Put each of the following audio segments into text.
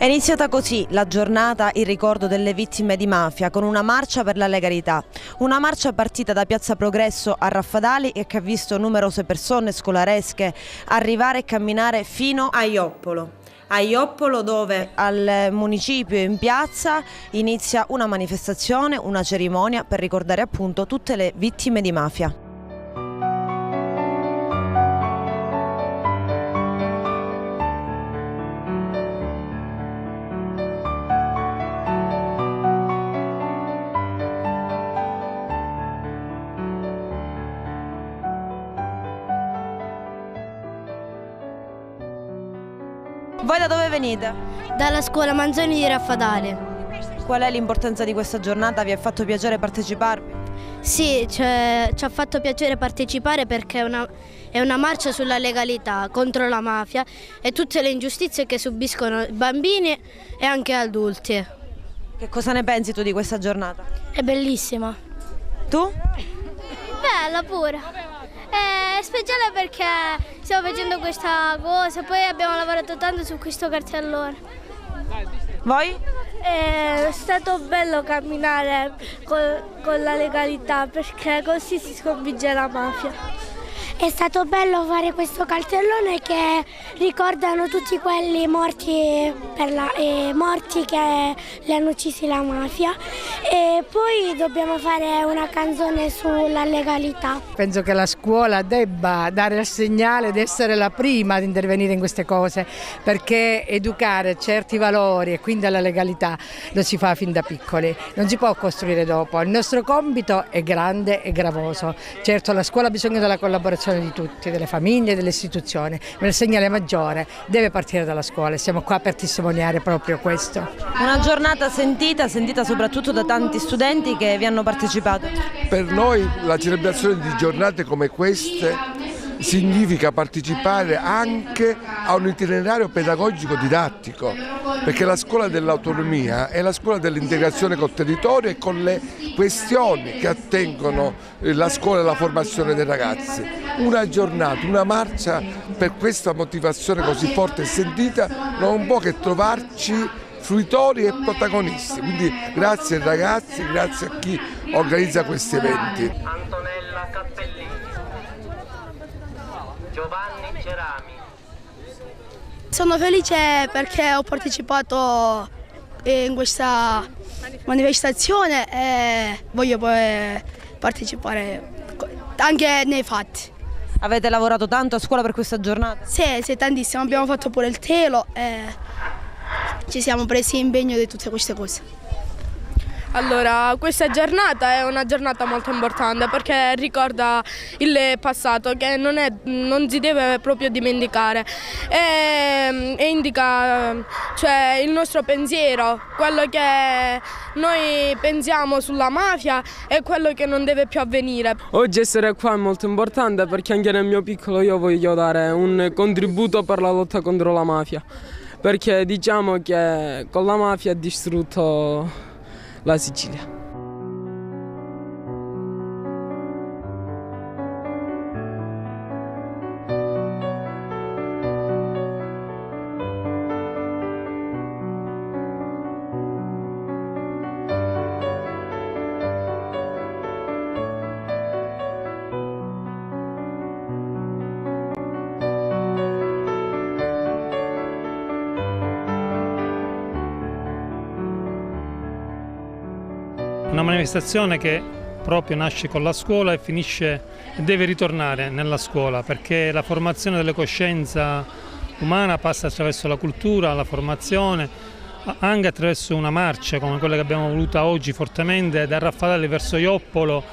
È iniziata così la giornata in ricordo delle vittime di mafia con una marcia per la legalità. Una marcia partita da Piazza Progresso a Raffadali e che ha visto numerose persone scolaresche arrivare e camminare fino a Ioppolo. A Ioppolo, dove al municipio in piazza inizia una manifestazione, una cerimonia per ricordare appunto tutte le vittime di mafia. Voi da dove venite? Dalla scuola Manzoni di Raffadali. Qual è l'importanza di questa giornata? Vi è fatto piacere parteciparvi? Sì, ci ha fatto piacere partecipare perché è una marcia sulla legalità contro la mafia e tutte le ingiustizie che subiscono bambini e anche adulti. Che cosa ne pensi tu di questa giornata? È bellissima. Tu? Bella pure. È speciale perché stiamo facendo questa cosa, poi abbiamo lavorato tanto su questo cartellone. Voi? È stato bello camminare con la legalità perché così si sconfigge la mafia. È stato bello fare questo cartellone che ricordano tutti quelli morti che li hanno uccisi la mafia e poi dobbiamo fare una canzone sulla legalità. Penso che la scuola debba dare il segnale di essere la prima ad intervenire in queste cose perché educare certi valori e quindi alla legalità lo si fa fin da piccoli, non si può costruire dopo. Il nostro compito è grande e gravoso. Certo, la scuola ha bisogno della collaborazione di tutti, delle famiglie e delle istituzioni, ma il segnale maggiore deve partire dalla scuola e siamo qua per testimoniare proprio questo. Una giornata sentita soprattutto da tanti studenti che vi hanno partecipato. Per noi la celebrazione di giornate come queste significa partecipare anche a un itinerario pedagogico didattico, perché la scuola dell'autonomia è la scuola dell'integrazione col territorio e con le questioni che attengono la scuola e la formazione dei ragazzi. Una giornata, una marcia per questa motivazione così forte e sentita non può che trovarci fruitori e protagonisti, quindi grazie ai ragazzi, grazie a chi organizza questi eventi. Antonella Cappellini, Giovanni Cerami. Sono felice perché ho partecipato in questa manifestazione e voglio poi partecipare anche nei fatti. Avete lavorato tanto a scuola per questa giornata? Sì, tantissimo, abbiamo fatto pure il telo e ci siamo presi impegno di tutte queste cose. Allora, questa giornata è una giornata molto importante perché ricorda il passato che non si deve proprio dimenticare e indica il nostro pensiero, quello che noi pensiamo sulla mafia e quello che non deve più avvenire. Oggi essere qua è molto importante perché anche nel mio piccolo io voglio dare un contributo per la lotta contro la mafia, perché diciamo che con la mafia ha distrutto la Sicilia. Una manifestazione che proprio nasce con la scuola e finisce e deve ritornare nella scuola, perché la formazione delle coscienza umana passa attraverso la cultura, la formazione, anche attraverso una marcia come quella che abbiamo voluta oggi fortemente da Raffadali verso Ioppolo,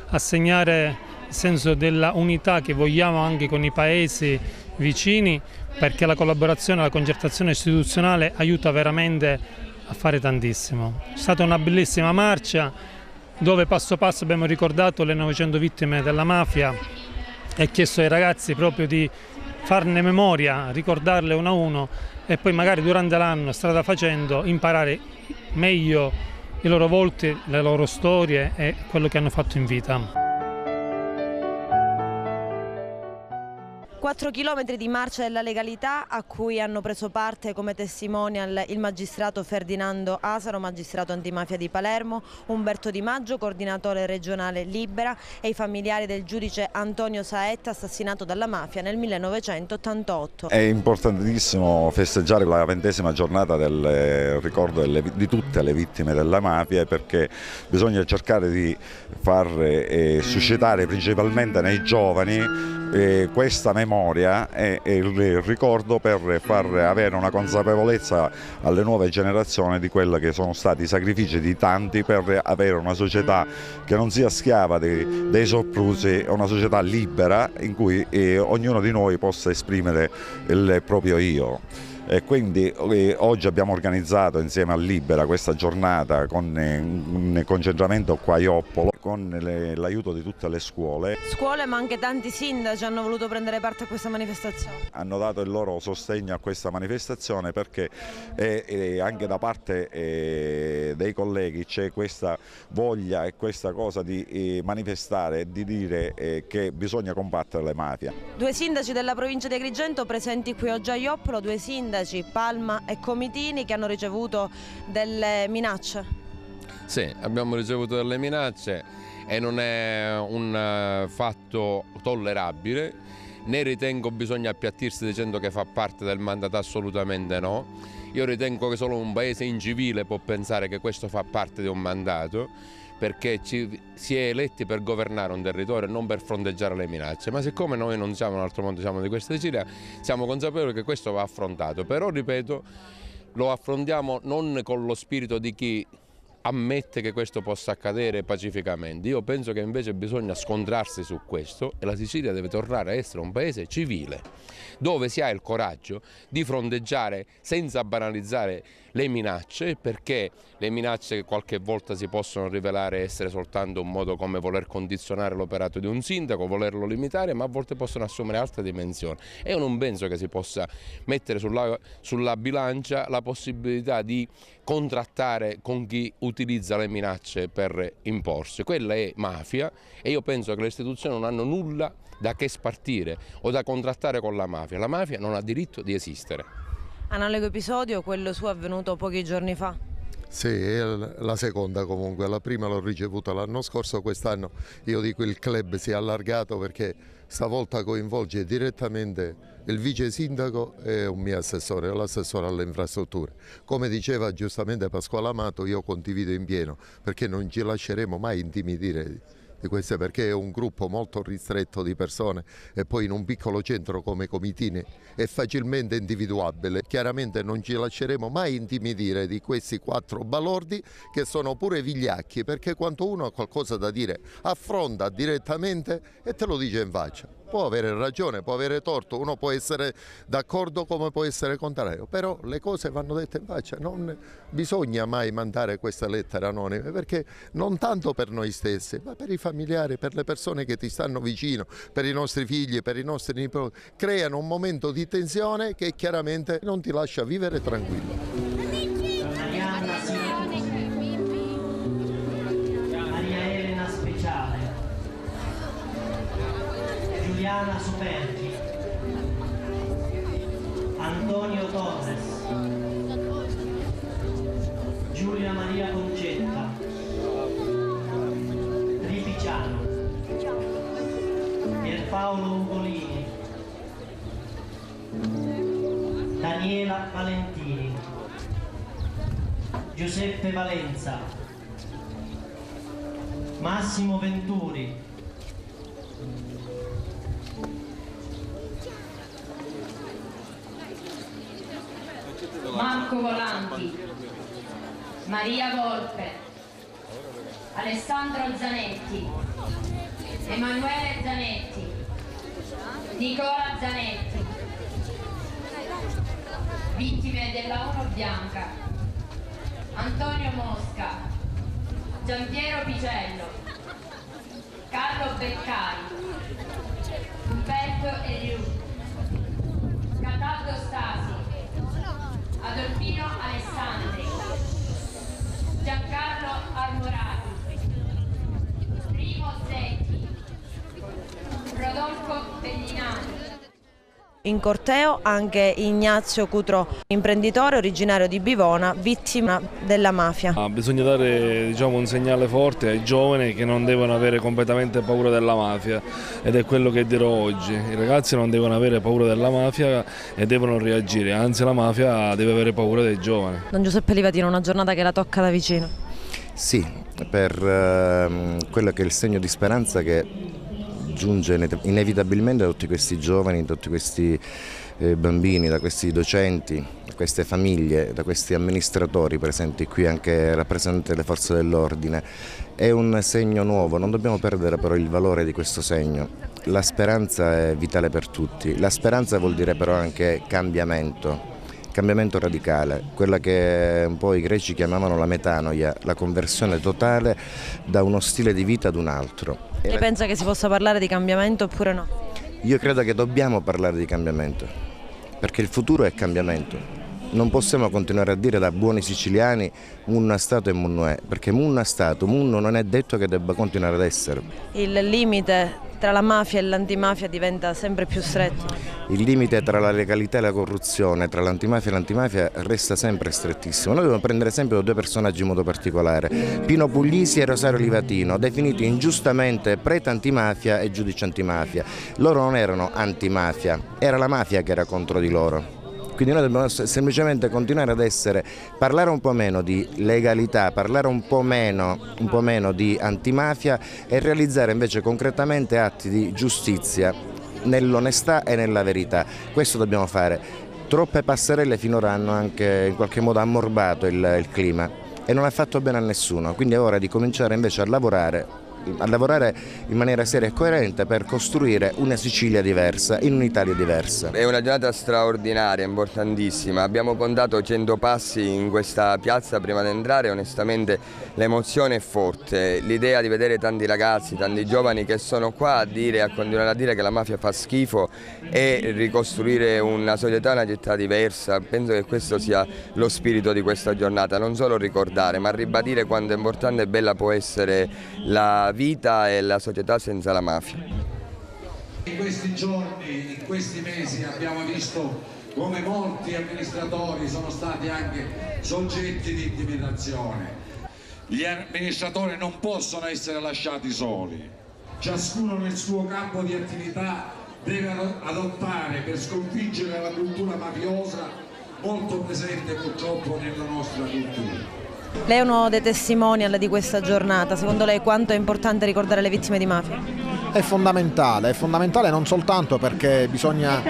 a segnare il senso della unità che vogliamo anche con i paesi vicini, perché la collaborazione, la concertazione istituzionale aiuta veramente a fare tantissimo. È stata una bellissima marcia dove passo passo abbiamo ricordato le 900 vittime della mafia e chiesto ai ragazzi proprio di farne memoria, ricordarle uno a uno e poi magari durante l'anno, strada facendo, imparare meglio i loro volti, le loro storie e quello che hanno fatto in vita. 4 chilometri di marcia della legalità a cui hanno preso parte come testimonial il magistrato Ferdinando Asaro, magistrato antimafia di Palermo, Umberto Di Maggio, coordinatore regionale Libera, e i familiari del giudice Antonio Saetta, assassinato dalla mafia nel 1988. È importantissimo festeggiare la 20ª giornata del ricordo di tutte le vittime della mafia, perché bisogna cercare di far suscitare principalmente nei giovani questa memoria e il ricordo, per far avere una consapevolezza alle nuove generazioni di quelli che sono stati i sacrifici di tanti per avere una società che non sia schiava dei soprusi, una società libera in cui ognuno di noi possa esprimere il proprio io. E quindi oggi abbiamo organizzato insieme a Libera questa giornata con un concentramento qua a Ioppolo, con l'aiuto di tutte le scuole. Scuole, ma anche tanti sindaci hanno voluto prendere parte a questa manifestazione. Hanno dato il loro sostegno a questa manifestazione, perché anche da parte dei colleghi c'è questa voglia e questa cosa di manifestare e di dire che bisogna combattere le mafie. 2 sindaci della provincia di Agrigento presenti qui oggi a Ioppolo, 2 sindaci, Palma e Comitini, che hanno ricevuto delle minacce. Sì, abbiamo ricevuto delle minacce e non è un fatto tollerabile, né ritengo bisogna appiattirsi dicendo che fa parte del mandato, assolutamente no. Io ritengo che solo un paese incivile può pensare che questo fa parte di un mandato, perché si è eletti per governare un territorio e non per fronteggiare le minacce, ma siccome noi non siamo un altro mondo, siamo di questa Sicilia, siamo consapevoli che questo va affrontato, però ripeto, lo affrontiamo non con lo spirito di chi ammette che questo possa accadere pacificamente. Io penso che invece bisogna scontrarsi su questo, e la Sicilia deve tornare a essere un paese civile, dove si ha il coraggio di fronteggiare senza banalizzare le minacce, perché le minacce qualche volta si possono rivelare essere soltanto un modo come voler condizionare l'operato di un sindaco, volerlo limitare, ma a volte possono assumere altre dimensioni. E io non penso che si possa mettere sulla bilancia la possibilità di contrattare con chi utilizza le minacce per imporsi. Quella è mafia, e io penso che le istituzioni non hanno nulla da che spartire o da contrattare con la mafia. La mafia non ha diritto di esistere. Analogo episodio, quello suo, avvenuto pochi giorni fa. Sì, è la seconda comunque, la prima l'ho ricevuta l'anno scorso, quest'anno io dico il club si è allargato, perché stavolta coinvolge direttamente il vice sindaco e un mio assessore, l'assessore alle infrastrutture. Come diceva giustamente Pasquale Amato, io condivido in pieno, perché non ci lasceremo mai intimidire di queste, perché è un gruppo molto ristretto di persone, e poi in un piccolo centro come Comitini è facilmente individuabile. Chiaramente non ci lasceremo mai intimidire di questi 4 balordi, che sono pure vigliacchi, perché quando uno ha qualcosa da dire affronta direttamente e te lo dice in faccia. Può avere ragione, può avere torto, uno può essere d'accordo come può essere contrario, però le cose vanno dette in faccia. Non bisogna mai mandare queste lettere anonime, perché non tanto per noi stessi, ma per i familiari, per le persone che ti stanno vicino, per i nostri figli, per i nostri nipoti, creano un momento di tensione che chiaramente non ti lascia vivere tranquillo. Giuliana Superchi, Antonio Torres, Giulia Maria Concetta, Tripiciano, Pierpaolo Ugolini, Daniela Valentini, Giuseppe Valenza, Massimo Venturi, Marco Volanti, Maria Volpe, Alessandro Zanetti, Emanuele Zanetti, Nicola Zanetti, vittime della 1 Bianca, Antonio Mosca, Giampiero Picello, Carlo Beccari, Umberto Eliu, Cataldo Stasi, Adolfino Alessandri, Giancarlo Armorati, Primo Zecchi, Rodolfo Bellinati. in corteo anche Ignazio Cutro, imprenditore originario di Bivona, vittima della mafia. Bisogna dare un segnale forte ai giovani che non devono avere completamente paura della mafia, ed è quello che dirò oggi. I ragazzi non devono avere paura della mafia e devono reagire, anzi la mafia deve avere paura dei giovani. Don Giuseppe Livatino, una giornata che la tocca da vicino. Sì, per quello che è il segno di speranza che giunge inevitabilmente da tutti questi giovani, da tutti questi bambini, da questi docenti, da queste famiglie, da questi amministratori presenti qui, anche rappresentanti delle forze dell'ordine. È un segno nuovo, non dobbiamo perdere però il valore di questo segno. La speranza è vitale per tutti, la speranza vuol dire però anche cambiamento radicale, quella che un po' i greci chiamavano la metanoia, la conversione totale da uno stile di vita ad un altro. Lei pensa che si possa parlare di cambiamento oppure no? Io credo che dobbiamo parlare di cambiamento, perché il futuro è cambiamento. Non possiamo continuare a dire da buoni siciliani munna Stato e munno è, perché munna Stato, munno non è detto che debba continuare ad essere. Il limite tra la mafia e l'antimafia diventa sempre più stretto. Il limite tra la legalità e la corruzione, tra l'antimafia e l'antimafia resta sempre strettissimo. Noi dobbiamo prendere esempio da due personaggi in modo particolare, Pino Puglisi e Rosario Livatino, definiti ingiustamente prete antimafia e giudice antimafia. Loro non erano antimafia, era la mafia che era contro di loro. Quindi noi dobbiamo semplicemente continuare ad parlare un po' meno di legalità, parlare un po' meno di antimafia e realizzare invece concretamente atti di giustizia nell'onestà e nella verità. Questo dobbiamo fare. Troppe passerelle finora hanno anche in qualche modo ammorbato il clima e non ha fatto bene a nessuno, quindi è ora di cominciare invece a lavorare in maniera seria e coerente per costruire una Sicilia diversa, in un'Italia diversa. È una giornata straordinaria, importantissima. Abbiamo contato 100 passi in questa piazza prima di entrare, onestamente l'emozione è forte. L'idea di vedere tanti ragazzi, tanti giovani che sono qua a continuare a dire che la mafia fa schifo e ricostruire una società, una città diversa, penso che questo sia lo spirito di questa giornata, non solo ricordare ma ribadire quanto importante e bella può essere la vita e la società senza la mafia. In questi giorni, in questi mesi abbiamo visto come molti amministratori sono stati anche soggetti di intimidazione. Gli amministratori non possono essere lasciati soli, ciascuno nel suo campo di attività deve adottare per sconfiggere la cultura mafiosa molto presente purtroppo nella nostra cultura. Lei è uno dei testimonial di questa giornata, secondo lei quanto è importante ricordare le vittime di mafia? È fondamentale non soltanto perché bisogna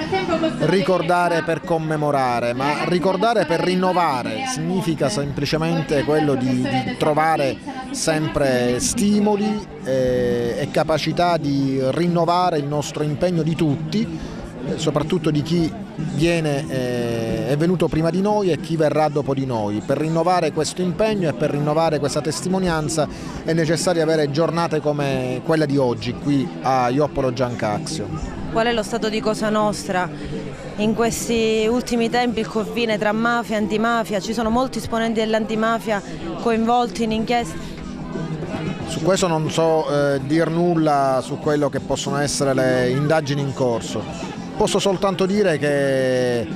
ricordare per commemorare, ma ricordare per rinnovare, significa semplicemente quello di trovare sempre stimoli e capacità di rinnovare il nostro impegno di tutti, soprattutto di chi è venuto prima di noi e chi verrà dopo di noi. Per rinnovare questo impegno e per rinnovare questa testimonianza è necessario avere giornate come quella di oggi qui a Ioppolo Giancazio. Qual è lo stato di Cosa Nostra? In questi ultimi tempi il confine tra mafia e antimafia, ci sono molti esponenti dell'antimafia coinvolti in inchieste? Su questo non so dir nulla su quello che possono essere le indagini in corso. Posso soltanto dire che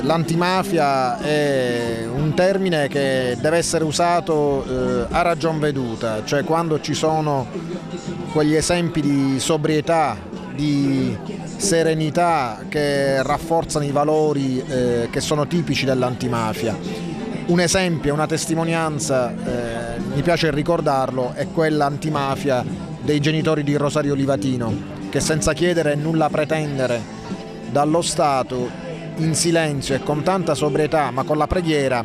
l'antimafia è un termine che deve essere usato a ragion veduta, cioè quando ci sono quegli esempi di sobrietà, di serenità che rafforzano i valori che sono tipici dell'antimafia. Un esempio, una testimonianza, mi piace ricordarlo, è quella antimafia dei genitori di Rosario Livatino, che senza chiedere e nulla pretendere dallo Stato, in silenzio e con tanta sobrietà, ma con la preghiera,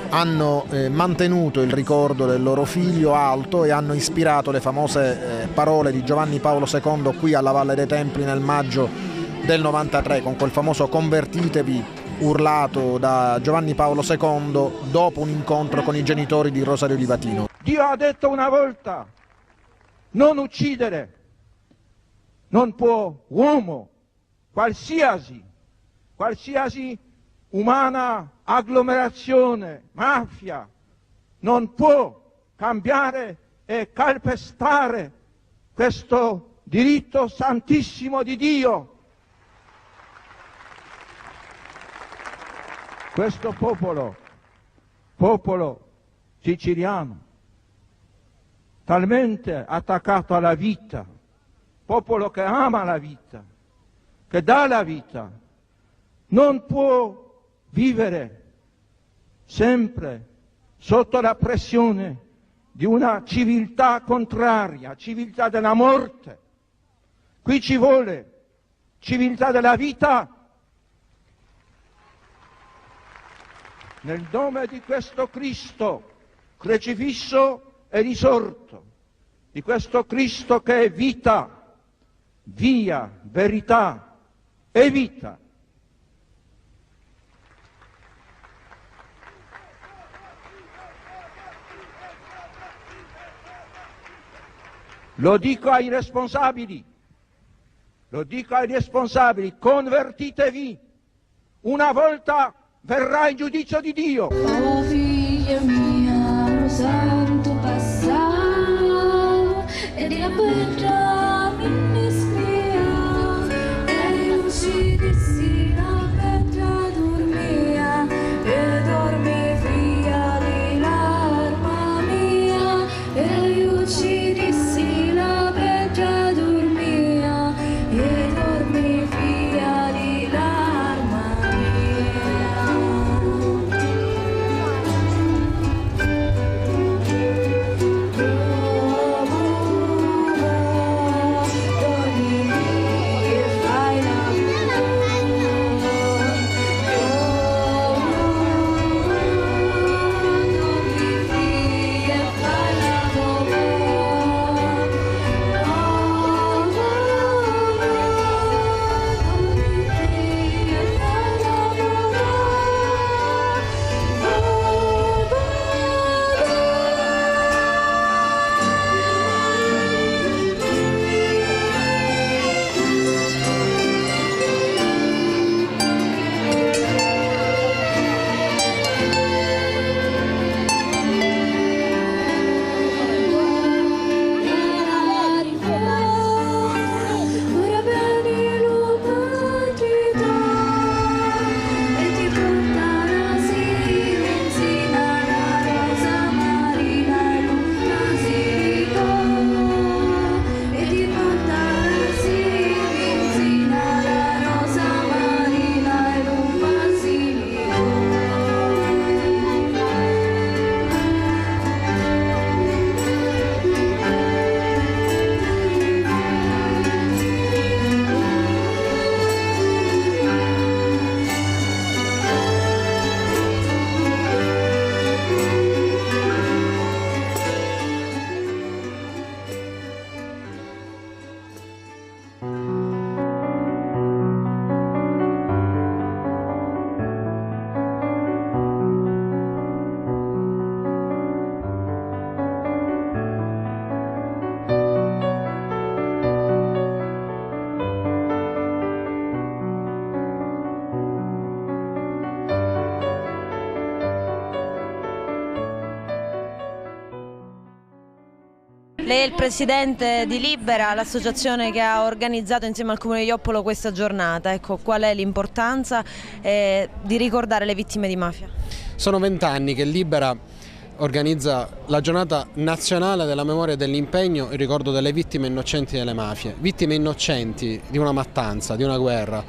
hanno mantenuto il ricordo del loro figlio alto e hanno ispirato le famose parole di Giovanni Paolo II qui alla Valle dei Templi nel maggio del 93, con quel famoso "convertitevi" urlato da Giovanni Paolo II dopo un incontro con i genitori di Rosario Livatino. Dio ha detto una volta: non uccidere. Non può uomo, qualsiasi umana agglomerazione, mafia, non può cambiare e calpestare questo diritto santissimo di Dio. questo popolo siciliano, talmente attaccato alla vita, popolo che ama la vita, che dà la vita, non può vivere sempre sotto la pressione di una civiltà contraria, civiltà della morte. Qui ci vuole civiltà della vita. Nel nome di questo Cristo crocifisso e risorto, di questo Cristo che è vita, via, verità e vita. Lo dico ai responsabili, convertitevi, una volta verrà il giudizio di Dio. Oh figlia mia, lo santo passà e di la pedra mi innescria e uccidessi la pedra dormia e dormi figlia di l'arma mia e uccidessi la pedra dormia e dormi figlia di l'arma mia. Lei è il presidente di Libera, l'associazione che ha organizzato insieme al Comune di Joppolo questa giornata. Ecco, qual è l'importanza di ricordare le vittime di mafia? Sono 20 anni che Libera organizza la giornata nazionale della memoria e dell'impegno in ricordo delle vittime innocenti delle mafie, vittime innocenti di una mattanza, di una guerra,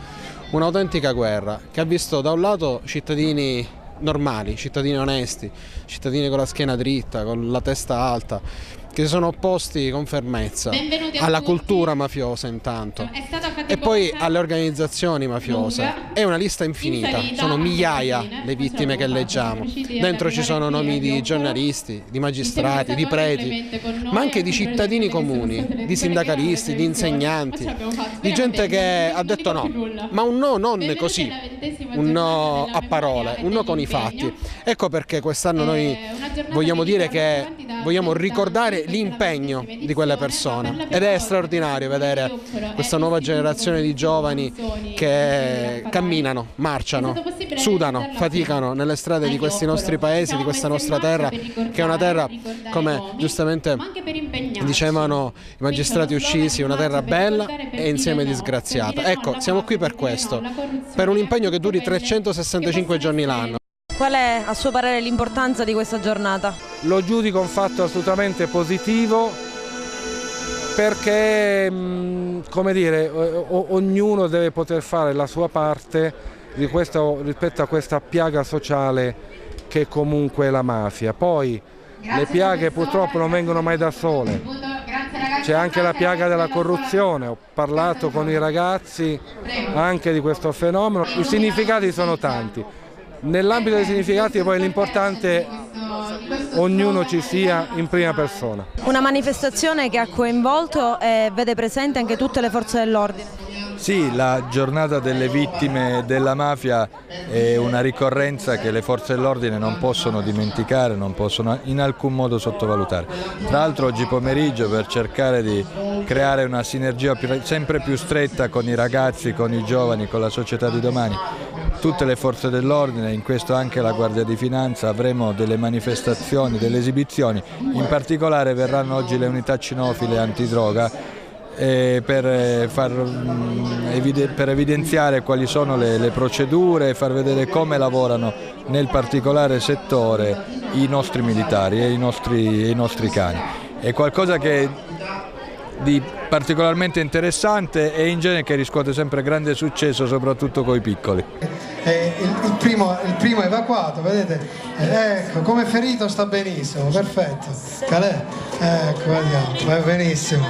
un'autentica guerra che ha visto da un lato cittadini normali, cittadini onesti, cittadini con la schiena dritta, con la testa alta, che si sono opposti con fermezza alla cultura mafiosa intanto e poi alle organizzazioni mafiose. È una lista infinita, sono migliaia le vittime che leggiamo. Dentro ci sono nomi di giornalisti, di magistrati, di preti, ma anche di cittadini comuni, di sindacalisti, di insegnanti, di gente che ha detto no, ma un no non così, un no a parole, un no con i fatti. Ecco perché quest'anno noi vogliamo dire che vogliamo ricordare l'impegno di quelle persone, ed è straordinario vedere questa nuova generazione di giovani che camminano, marciano, sudano, faticano nelle strade di questi nostri paesi, di questa nostra terra, che è una terra, come giustamente dicevano i magistrati uccisi, una terra bella e insieme disgraziata. Ecco, siamo qui per questo, per un impegno che duri 365 giorni l'anno. Qual è a suo parere l'importanza di questa giornata? Lo giudico un fatto assolutamente positivo, perché come dire, ognuno deve poter fare la sua parte rispetto a questa piaga sociale che è comunque la mafia. Poi le piaghe purtroppo non vengono mai da sole, c'è anche la piaga della corruzione. Ho parlato con i ragazzi anche di questo fenomeno, i significati sono tanti. Nell'ambito dei significati poi l'importante è ognuno ci sia in prima persona. Una manifestazione che ha coinvolto e vede presente anche tutte le forze dell'ordine. Sì, la giornata delle vittime della mafia è una ricorrenza che le forze dell'ordine non possono dimenticare, non possono in alcun modo sottovalutare. Tra l'altro oggi pomeriggio, per cercare di creare una sinergia sempre più stretta con i ragazzi, con i giovani, con la società di domani, tutte le forze dell'ordine, in questo anche la Guardia di Finanza, avremo delle manifestazioni, delle esibizioni. In particolare verranno oggi le unità cinofile antidroga per evidenziare quali sono le procedure e far vedere come lavorano nel particolare settore i nostri militari e i nostri cani. È qualcosa che di particolarmente interessante e in genere che riscuote sempre grande successo, soprattutto con i piccoli. Il primo evacuato, vedete, ecco, come ferito sta benissimo, perfetto. Calè? Ecco, vediamo, va benissimo.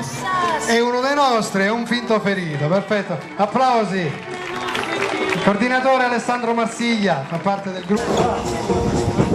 È uno dei nostri, è un finto ferito, perfetto. Applausi. Il coordinatore Alessandro Marsiglia fa parte del gruppo.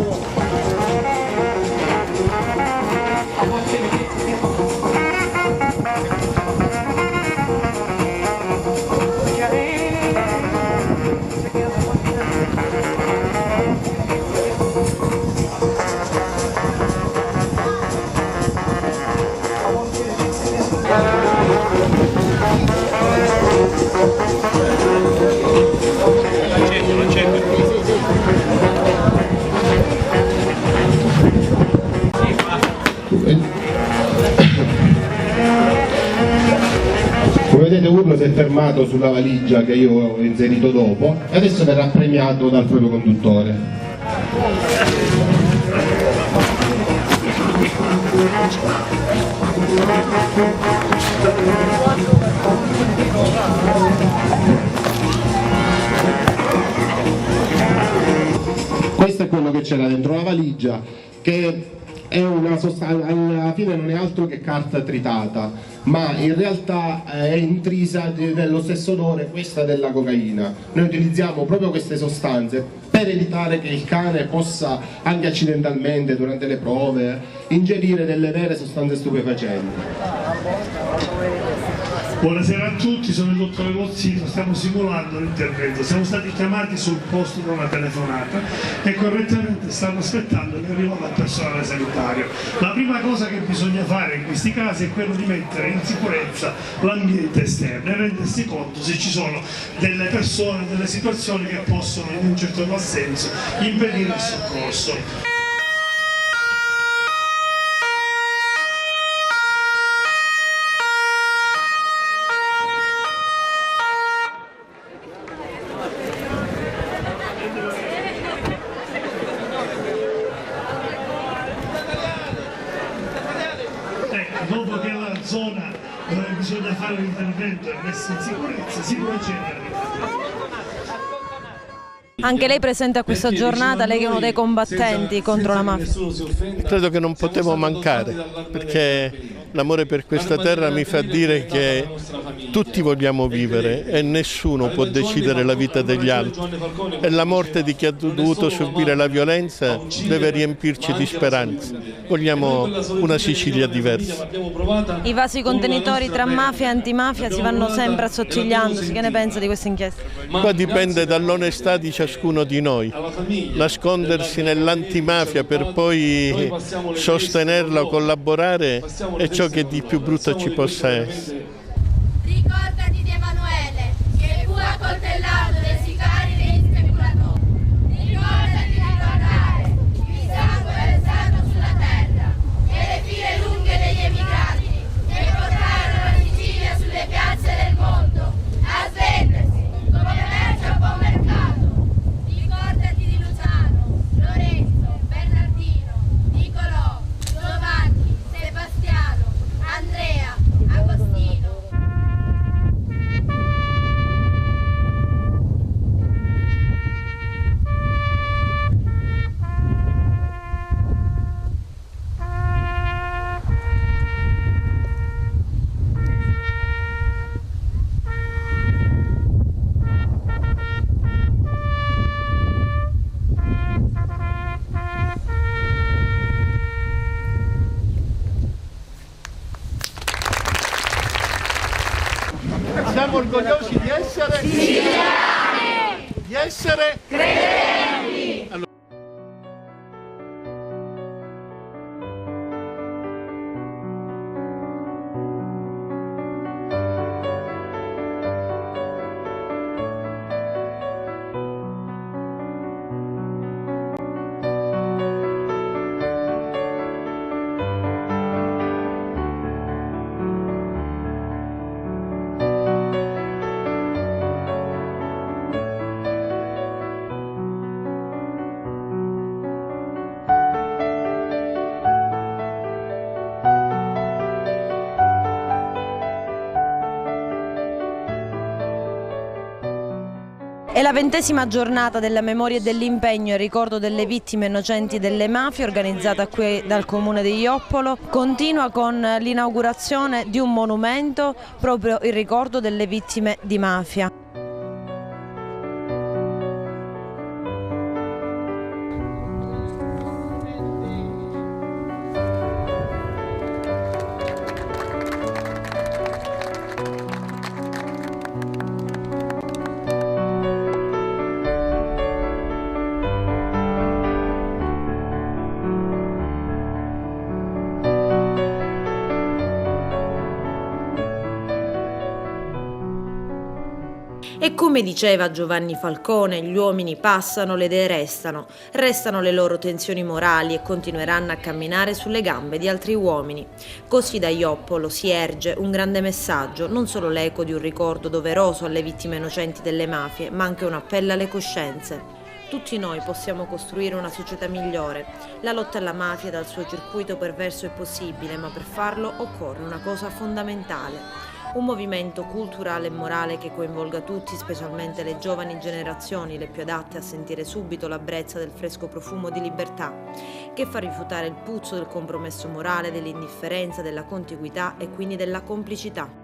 Come vedete, Urlo si è fermato sulla valigia che io ho inserito dopo e adesso verrà premiato dal proprio conduttore. Questo è quello che c'era dentro la valigia, che è una sostanza, alla fine non è altro che carta tritata, ma in realtà è intrisa dello stesso odore questa della cocaina. Noi utilizziamo proprio queste sostanze per evitare che il cane possa anche accidentalmente durante le prove ingerire delle vere sostanze stupefacenti. Buonasera a tutti, sono il dottore Mozzino, stiamo simulando l'intervento, siamo stati chiamati sul posto da una telefonata e correttamente stanno aspettando che arriva il personale sanitario. La prima cosa che bisogna fare in questi casi è quello di mettere in sicurezza l'ambiente esterno e rendersi conto se ci sono delle persone, delle situazioni che possono in un certo qual senso impedire il soccorso. Dopo che la zona dove bisogna fare l'intervento è messa in sicurezza, si procede. Anche lei presente a questa giornata, lei che è uno dei combattenti contro la mafia. Credo che non potevo mancare, perché L'amore per questa terra mi fa dire che tutti vogliamo vivere e nessuno può decidere la vita degli altri. E la morte di chi ha dovuto subire la violenza deve riempirci di speranza. Vogliamo una Sicilia diversa. I vasi contenitori tra mafia e antimafia si vanno sempre assottigliandosi. Che ne pensa di questa inchiesta? Qua dipende dall'onestà di ciascuno di noi. Nascondersi nell'antimafia per poi sostenerla o collaborare è ciò che di più brutto ci possa essere. Ricordati di Emanuele, che fu accoltellato dai sicari e dei speculatori. Ricordati di ricordare il sangue versato sulla terra e le file lunghe degli emigrati che portarono la Sicilia sulle piazze del mondo a svendersi come merce a buon mercato. Ricordati di Luciano, Lorenzo, Bernardino, Nicolò, Giovanni, Sebastiano, Andrea, Agostino. Siamo orgogliosi di essere siciliani, di essere credenti. È la 20ª giornata della memoria e dell'impegno in ricordo delle vittime innocenti delle mafie organizzata qui dal comune di Joppolo. Continua con l'inaugurazione di un monumento proprio in ricordo delle vittime di mafia. E come diceva Giovanni Falcone, gli uomini passano, le idee restano. Restano le loro tensioni morali e continueranno a camminare sulle gambe di altri uomini. Così da Joppolo si erge un grande messaggio, non solo l'eco di un ricordo doveroso alle vittime innocenti delle mafie, ma anche un appello alle coscienze. Tutti noi possiamo costruire una società migliore. La lotta alla mafia dal suo circuito perverso è possibile, ma per farlo occorre una cosa fondamentale. Un movimento culturale e morale che coinvolga tutti, specialmente le giovani generazioni, le più adatte a sentire subito la brezza del fresco profumo di libertà, che fa rifiutare il puzzo del compromesso morale, dell'indifferenza, della contiguità e quindi della complicità.